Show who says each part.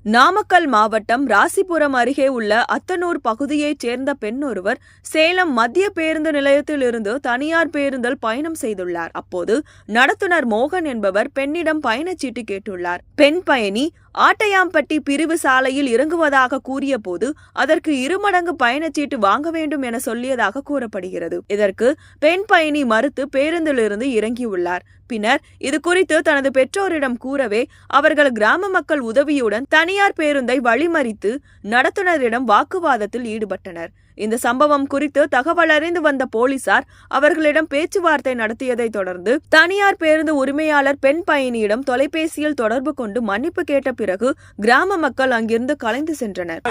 Speaker 1: நாமக்கல் மாவட்டம் ராசிபுரம் அருகே உள்ள அத்தனூர் பகுதியைச் சேர்ந்த பெண் ஒருவர் சேலம் மத்திய பேருந்து நிலையத்தில் இருந்து தனியார் பேருந்தில் பயணம் செய்துள்ளார். அப்போது நடத்துனர் மோகன் என்பவர் பெண்ணிடம் பயணச்சீட்டு கேட்டுள்ளார். பெண் பயணி ஆட்டையாம்பட்டி பிரிவு சாலையில் இறங்குவதாக கூறிய போது அதற்கு 2 மடங்கு பயணச்சீட்டு வாங்க வேண்டும் என சொல்லியதாக கூறப்படுகிறது. இதற்கு பெண் பயணி மறுத்து பேருந்திலிருந்து இறங்கியுள்ளார். பின்னர் இது குறித்து தனது பெற்றோரிடம் கூறவே அவர்கள் கிராம மக்கள் உதவியுடன் தனியார் பேருந்தை வழிமறித்து நடத்துனரிடம் வாக்குவாதத்தில் ஈடுபட்டனர். இந்த சம்பவம் குறித்து தகவல் அறிந்து வந்த போலீசார் அவர்களிடம் பேச்சுவார்த்தை நடத்தியதை தொடர்ந்து தனியார் பேருந்து உரிமையாளர் பெண் பயணியிடம் தொலைபேசியில் தொடர்பு கொண்டு மன்னிப்பு கேட்ட பிறகு கிராம மக்கள் அங்கிருந்து கலைந்து சென்றனர்.